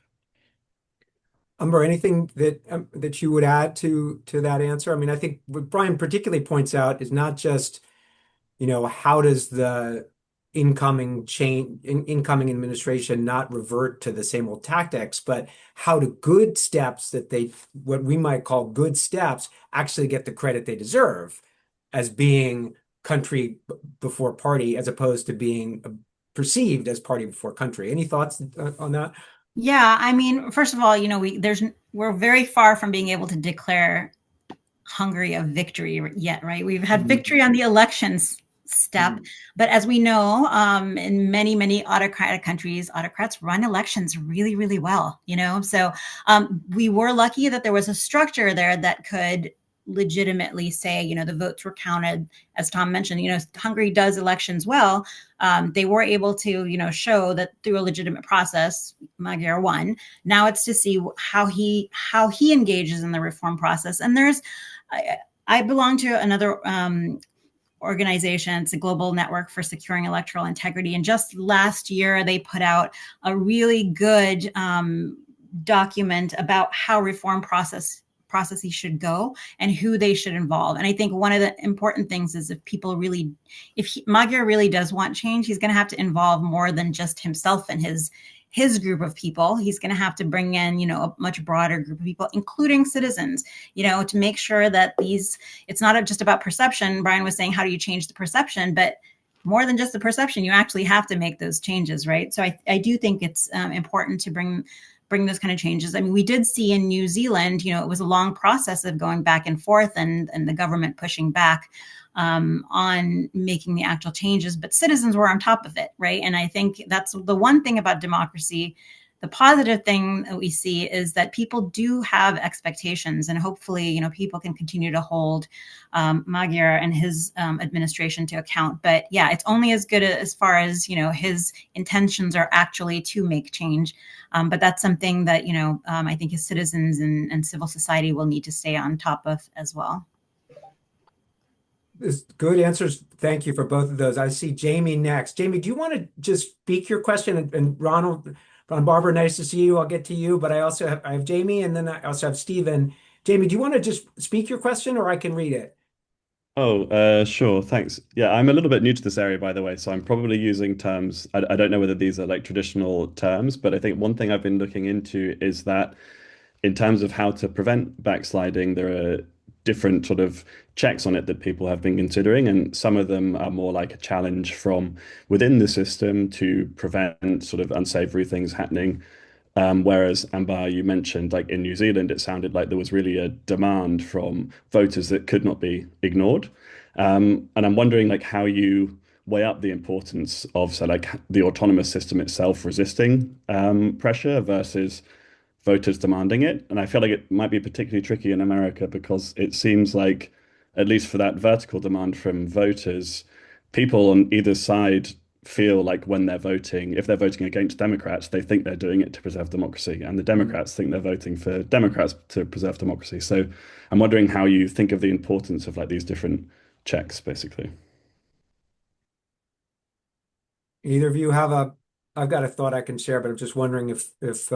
Umber, anything that you would add to that answer? I mean, I think what Brian particularly points out is not just, how does the incoming administration not revert to the same old tactics, but how do good steps what we might call good steps, actually get the credit they deserve as being country before party, as opposed to being perceived as party before country. Any thoughts on that? Yeah, I mean, first of all, we're very far from being able to declare Hungary a victory yet, right? We've had victory on the elections step, but as we know, in many, many autocratic countries, autocrats run elections really, really well, So we were lucky that there was a structure there that could legitimately say, the votes were counted. As Tom mentioned, Hungary does elections well. They were able to, show that through a legitimate process, Magyar won. Now it's to see how he engages in the reform process. And I belong to another organization. It's a global network for securing electoral integrity. And just last year, they put out a really good document about how reform processes should go and who they should involve. And I think one of the important things is if Magyar really does want change, he's going to have to involve more than just himself and his group of people. He's going to have to bring in, a much broader group of people, including citizens, to make sure that it's not just about perception. Brian was saying, how do you change the perception? But more than just the perception, you actually have to make those changes, right? So I do think it's important to bring those kind of changes. I mean, we did see in New Zealand, it was a long process of going back and forth and the government pushing back on making the actual changes, but citizens were on top of it, right? And I think that's the one thing about democracy. The positive thing that we see is that people do have expectations, and hopefully, people can continue to hold Magyar and his administration to account. But yeah, it's only as good as far as, his intentions are actually to make change. But that's something that, I think his citizens and civil society will need to stay on top of as well. Good answers. Thank you for both of those. I see Jamie next. Jamie, do you want to just speak your question? And Ron Barber, nice to see you. I'll get to you, but I have Jamie, and then I also have Stephen. Jamie, do you want to just speak your question, or I can read it? Oh, sure. Thanks. Yeah, I'm a little bit new to this area, by the way, so I'm probably using terms. I don't know whether these are like traditional terms, but I think one thing I've been looking into is that in terms of how to prevent backsliding, there are different sort of checks on it that people have been considering, and some of them are more like a challenge from within the system to prevent sort of unsavory things happening. Whereas Amber, you mentioned like in New Zealand, it sounded like there was really a demand from voters that could not be ignored. And I'm wondering like how you weigh up the importance of so like the autonomous system itself resisting pressure versus voters demanding it. And I feel like it might be particularly tricky in America because it seems like, at least for that vertical demand from voters, people on either side feel like when they're voting, if they're voting against Democrats, they think they're doing it to preserve democracy. And the Democrats think they're voting for Democrats to preserve democracy. So I'm wondering how you think of the importance of like these different checks, basically. Either of you have I've got a thought I can share, but I'm just wondering if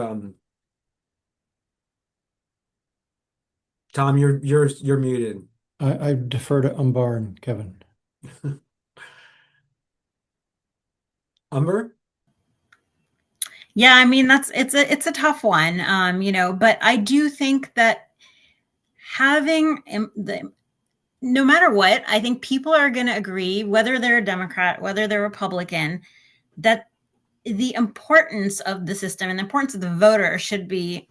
Tom, you're muted. I defer to Umbar and Kevin. Umber? Yeah, I mean it's a tough one, but I do think that having the no matter what, I think people are going to agree, whether they're a Democrat, whether they're Republican, that the importance of the system and the importance of the voter should be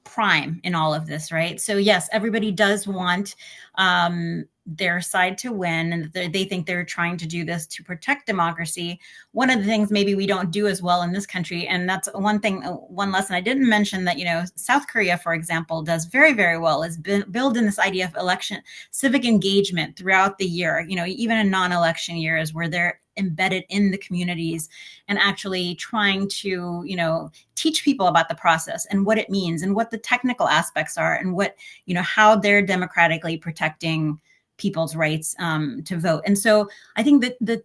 prime in all of this, right? So yes, everybody does want their side to win, and they think they're trying to do this to protect democracy. One of the things maybe we don't do as well in this country, and that's one thing, one lesson I didn't mention that, South Korea, for example, does very, very well, is build in this idea of election civic engagement throughout the year, even in non-election years where they're embedded in the communities and actually trying to, teach people about the process and what it means and what the technical aspects are and what, how they're democratically protecting people's rights to vote. And so I think that the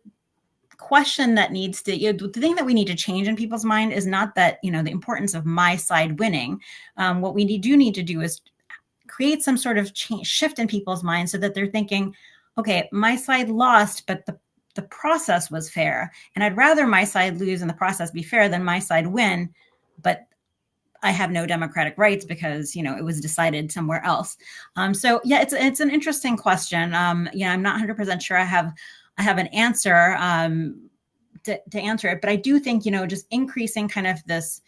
question that needs to, the thing that we need to change in people's mind is not that, the importance of my side winning. What we need to do is create some sort of shift in people's minds so that they're thinking, okay, my side lost, but the process was fair. And I'd rather my side lose and the process be fair than my side win, but I have no democratic rights because, it was decided somewhere else. So yeah, it's an interesting question. I'm not 100% sure I have an answer to answer it, but I do think, just increasing kind of this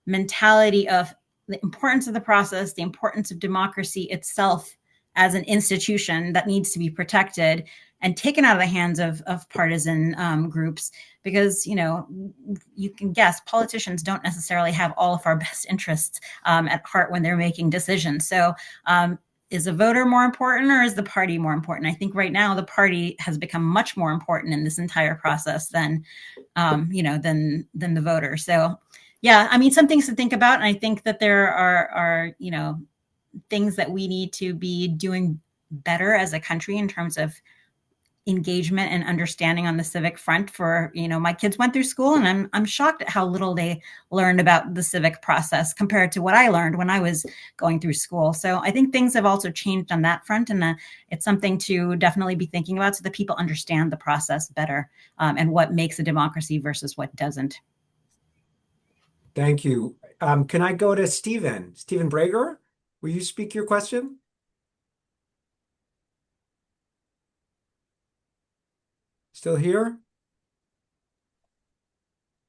mentality of the importance of the process, the importance of democracy itself as an institution that needs to be protected and taken out of the hands of partisan groups, because you can guess politicians don't necessarily have all of our best interests at heart when they're making decisions. So is the voter more important or is the party more important? I think right now the party has become much more important in this entire process than than the voter. So yeah, I mean, some things to think about, and I think that there are things that we need to be doing better as a country in terms of engagement and understanding on the civic front. For my kids went through school, and I'm shocked at how little they learned about the civic process compared to what I learned when I was going through school. So I think things have also changed on that front, and it's something to definitely be thinking about so that people understand the process better and what makes a democracy versus what doesn't. Thank you. Can I go to Stephen Brager? Will you speak your question? Still here?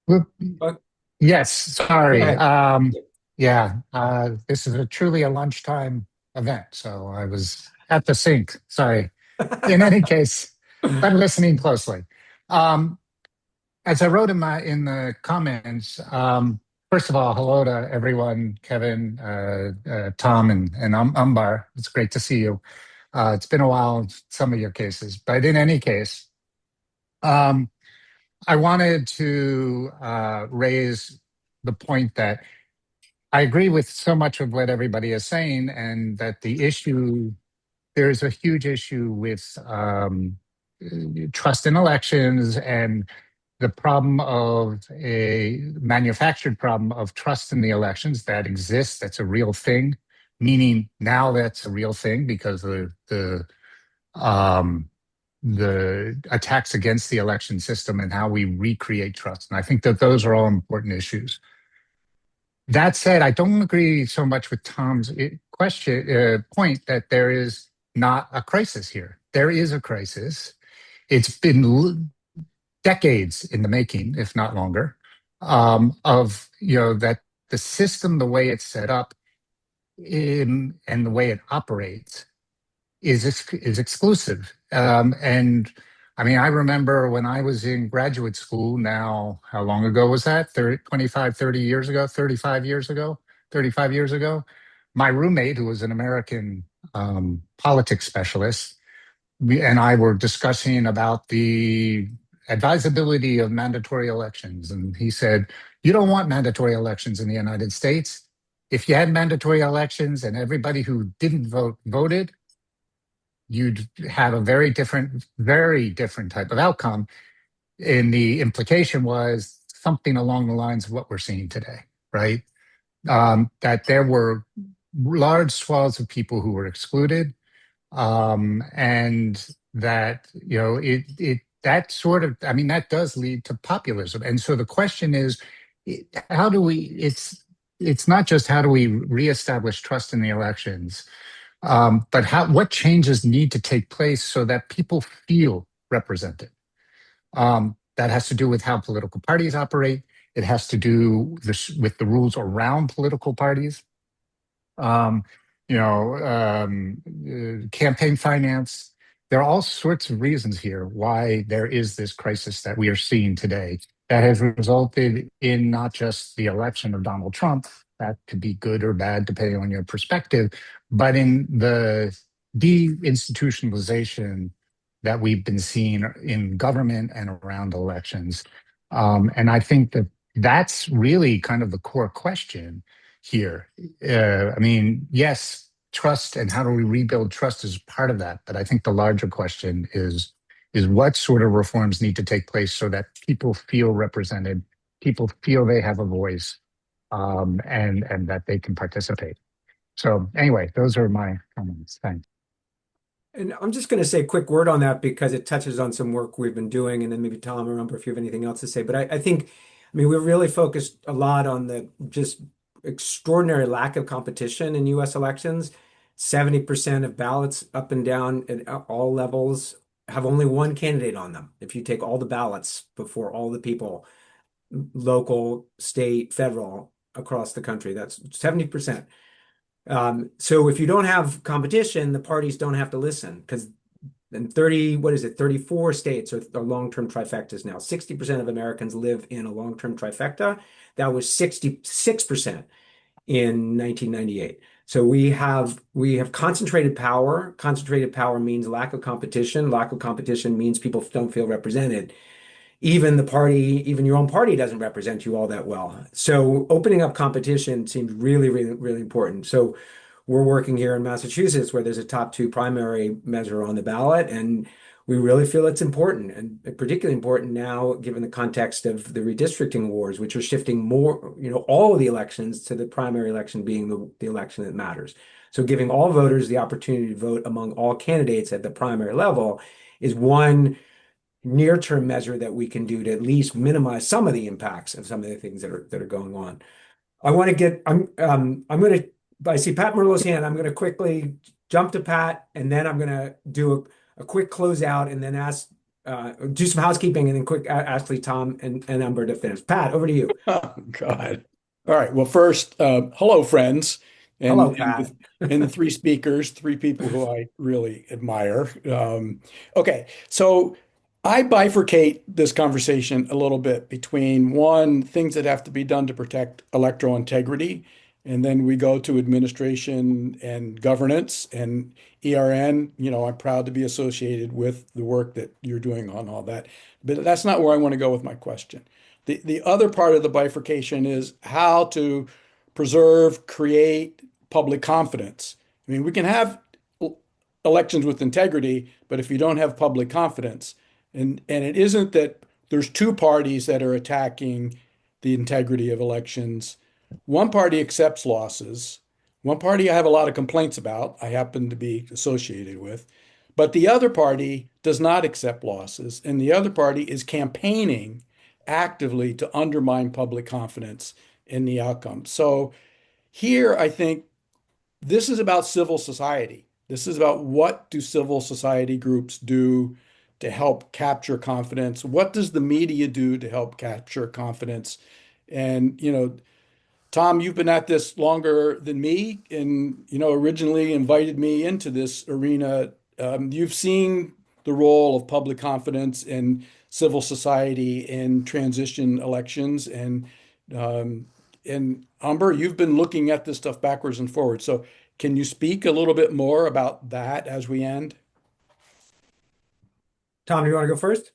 Whoop. Oh, Yes, go sorry. ahead. Yeah, this is truly a lunchtime event, so I was at the sink. Sorry. In any case, but listening closely. Um, as I wrote in the comments, first of all, hello to everyone, Kevin, Tom, and Umbar. It's great to see you. It's been a while in some of your cases, but in any case, um, I wanted to raise the point that I agree with so much of what everybody is saying, and that there is a huge issue with trust in elections and the problem of a manufactured problem of trust in the elections that exists. That's a real thing, meaning now that's a real thing because um, the attacks against the election system and how we recreate trust. And I think that those are all important issues. That said, I don't agree so much with Tom's point that there is not a crisis here. There is a crisis. It's been decades in the making, if not longer, of that the system, the way it's set up, and the way it operates is exclusive. And I mean, I remember when I was in graduate school. Now, how long ago was that? 30, 25, 30 years ago, 35 years ago, 35 years ago. My roommate, who was an American politics specialist, and I were discussing about the advisability of mandatory elections. And he said, you don't want mandatory elections in the United States. If you had mandatory elections and everybody who didn't vote voted, you'd have a very different type of outcome. And the implication was something along the lines of what we're seeing today, right? That there were large swaths of people who were excluded, and that that sort of, I mean, that does lead to populism. And so the question is, how do we? It's not just how do we reestablish trust in the elections, but what changes need to take place so that people feel represented. That has to do with how political parties operate. It has to do with the rules around political parties. Um, campaign finance. There are all sorts of reasons here why there is this crisis that we are seeing today that has resulted in not just the election of Donald Trump, that could be good or bad depending on your perspective, but in the deinstitutionalization that we've been seeing in government and around elections. And I think that that's really kind of the core question here. I mean, yes, trust and how do we rebuild trust is part of that. But I think the larger question is what sort of reforms need to take place so that people feel represented, people feel they have a voice, and that they can participate. So anyway, those are my comments. Thanks. And I'm just going to say a quick word on that because it touches on some work we've been doing, and then maybe Tom or Umber if you have anything else to say. But I think, I mean, we're really focused a lot on the just extraordinary lack of competition in U.S. elections. 70% of ballots up and down at all levels have only one candidate on them. If you take all the ballots before all the people, local, state, federal, across the country, that's 70%. So if you don't have competition, the parties don't have to listen because in 34 states are long-term trifectas now. 60% of Americans live in a long-term trifecta. That was 66% in 1998. So we have concentrated power. Concentrated power means lack of competition. Lack of competition means people don't feel represented. Even your own party doesn't represent you all that well. So opening up competition seems really, really, really important. So we're working here in Massachusetts where there's a top two primary measure on the ballot, and we really feel it's important, and particularly important now given the context of the redistricting wars, which are shifting more, all of the elections to the primary election being the election that matters. So giving all voters the opportunity to vote among all candidates at the primary level is one near-term measure that we can do to at least minimize some of the impacts of some of the things that are going on. I see Pat Merlo's hand. I'm going to quickly jump to Pat, and then I'm going to do a quick closeout, and then do some housekeeping, and then ask Tom and Umber to finish. Pat, over to you. Oh, God. All right. Well, first, hello, friends. Hello, And, Pat. and the three speakers, three people who I really admire. Okay. So I bifurcate this conversation a little bit between one, things that have to be done to protect electoral integrity. And then we go to administration and governance and ERN. I'm proud to be associated with the work that you're doing on all that. But that's not where I want to go with my question. The other part of the bifurcation is how to preserve, create public confidence. I mean, we can have elections with integrity, but if you don't have public confidence, and it isn't that there's two parties that are attacking the integrity of elections. One party accepts losses. One party I have a lot of complaints about, I happen to be associated with, but the other party does not accept losses, and the other party is campaigning actively to undermine public confidence in the outcome. So here, I think this is about civil society. This is about what do civil society groups do to help capture confidence? What does the media do to help capture confidence? And, Tom, you've been at this longer than me and, originally invited me into this arena. You've seen the role of public confidence in civil society in transition elections. And Umber, you've been looking at this stuff backwards and forwards. So can you speak a little bit more about that as we end? Tom, you want to go first?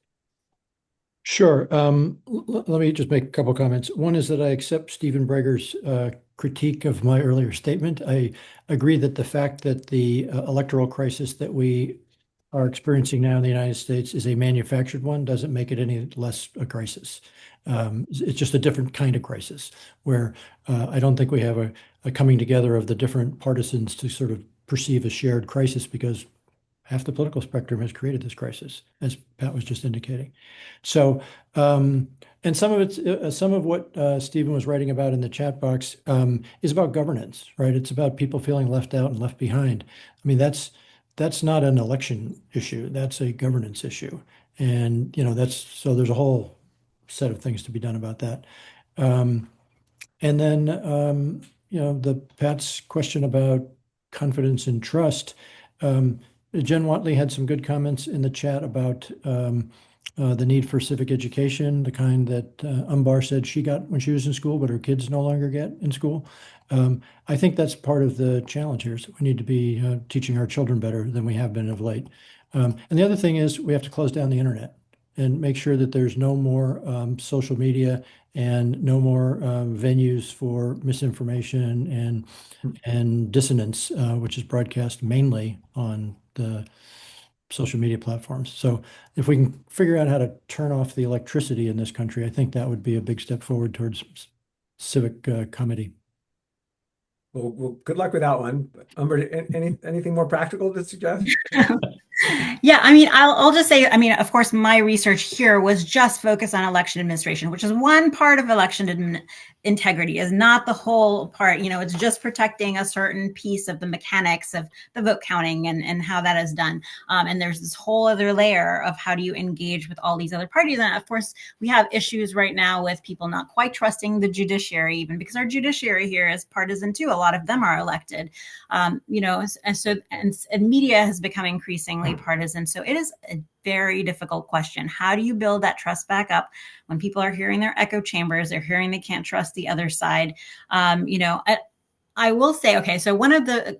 Sure. Let me just make a couple comments. One is that I accept Stephen Breger's critique of my earlier statement. I agree that the fact that the electoral crisis that we are experiencing now in the United States is a manufactured one doesn't make it any less a crisis. It's just a different kind of crisis where I don't think we have a coming together of the different partisans to sort of perceive a shared crisis because half the political spectrum has created this crisis, as Pat was just indicating. So, and some of what Stephen was writing about in the chat box is about governance, right? It's about people feeling left out and left behind. I mean, that's not an election issue. That's a governance issue. And, so there's a whole set of things to be done about that. And then, the Pat's question about confidence and trust. Jen Watley had some good comments in the chat about the need for civic education, the kind that Umbar said she got when she was in school, but her kids no longer get in school. I think that's part of the challenge here. So we need to be teaching our children better than we have been of late. And the other thing is we have to close down the internet and make sure that there's no more social media and no more venues for misinformation and dissonance, which is broadcast mainly on the social media platforms. So if we can figure out how to turn off the electricity in this country, I think that would be a big step forward towards civic comity. Well, good luck with that one. Umber, anything more practical to suggest? Yeah, I mean, I'll just say, I mean, of course, my research here was just focused on election administration, which is one part of election integrity, is not the whole part. It's just protecting a certain piece of the mechanics of the vote counting and how that is done. And there's this whole other layer of how do you engage with all these other parties. And of course, we have issues right now with people not quite trusting the judiciary, even because our judiciary here is partisan too. A lot of them are elected, and media has become increasingly partisan. So it is a very difficult question. How do you build that trust back up when people are hearing their echo chambers? They're hearing they can't trust the other side. I will say, okay, so one of the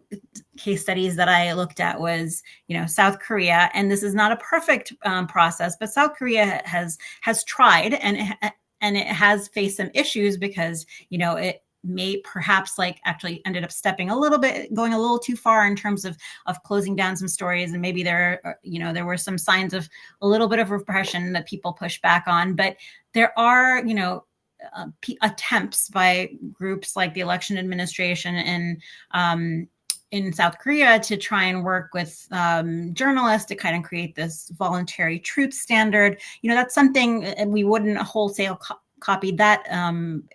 case studies that I looked at was, South Korea, and this is not a perfect process, but South Korea has tried and it has faced some issues because, it may perhaps actually ended up going a little too far in terms of closing down some stories, and maybe there were some signs of a little bit of repression that people push back on. But there are attempts by groups like the election administration in South Korea to try and work with journalists to kind of create this voluntary truth standard. That's something we wouldn't wholesale copy that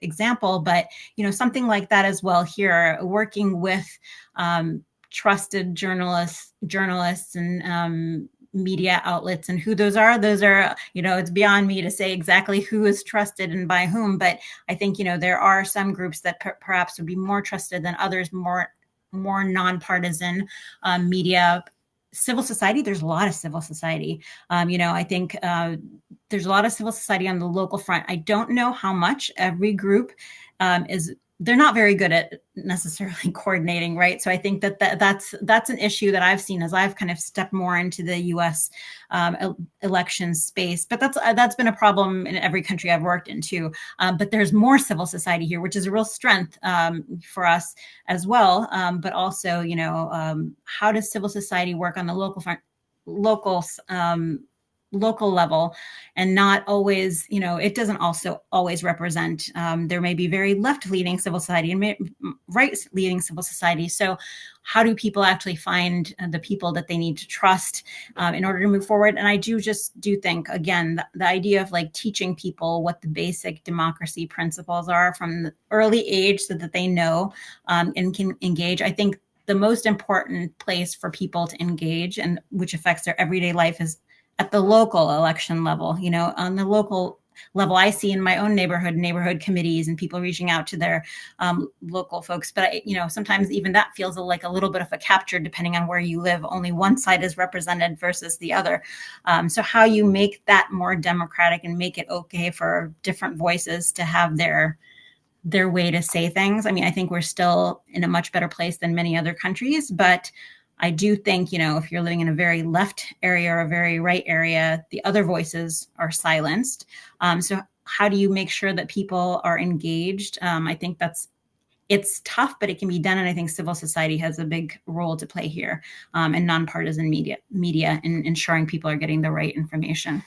example, but something like that as well here, working with trusted journalists and media outlets, and who those are. It's beyond me to say exactly who is trusted and by whom, but I think there are some groups that perhaps would be more trusted than others, more nonpartisan media. Civil society, there's a lot of civil society. I think there's a lot of civil society on the local front. I don't know how much every group is they're not very good at necessarily coordinating, right? So I think that's an issue that I've seen as I've kind of stepped more into the U.S. Election space. But that's been a problem in every country I've worked in too. But there's more civil society here, which is a real strength for us as well. But also, how does civil society work on the local local level, and not always, it doesn't also always represent, there may be very left leaning civil society and right leaning civil society. So how do people actually find the people that they need to trust in order to move forward? And I do think, again, the idea of like teaching people what the basic democracy principles are from the early age so that they know and can engage. I think the most important place for people to engage, and which affects their everyday life, is at the local election level. On the local level, I see in my own neighborhood committees and people reaching out to their local folks. But sometimes even that feels like a little bit of a capture, depending on where you live. Only one side is represented versus the other. So how you make that more democratic and make it okay for different voices to have their way to say things. I mean, I think we're still in a much better place than many other countries, but I do think, if you're living in a very left area or a very right area, the other voices are silenced. So how do you make sure that people are engaged? I think it's tough, but it can be done. And I think civil society has a big role to play here, and nonpartisan media in ensuring people are getting the right information.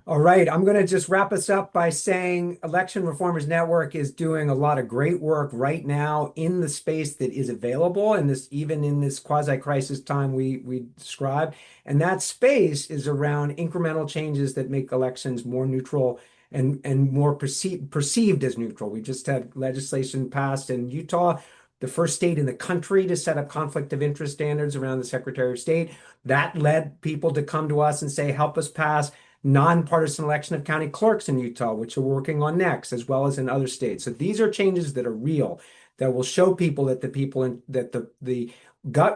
All right, I'm going to just wrap us up by saying Election Reformers Network is doing a lot of great work right now in the space that is available, and even in this quasi-crisis time we describe. And that space is around incremental changes that make elections more neutral and more perceived as neutral. We just had legislation passed in Utah, the first state in the country to set up conflict of interest standards around the Secretary of State. That led people to come to us and say, help us pass nonpartisan election of county clerks in Utah, which we're working on next, as well as in other states. So these are changes that are real, that will show people that the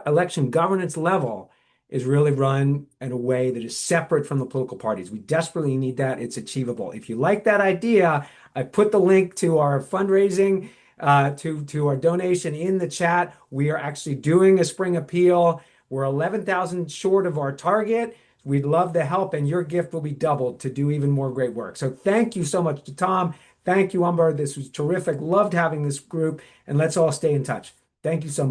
election governance level is really run in a way that is separate from the political parties. We desperately need that. It's achievable. If you like that idea, I put the link to our fundraising, to our donation in the chat. We are actually doing a spring appeal. We're 11,000 short of our target. We'd love to help, and your gift will be doubled to do even more great work. So thank you so much to Tom. Thank you, Umber. This was terrific. Loved having this group, and let's all stay in touch. Thank you so much.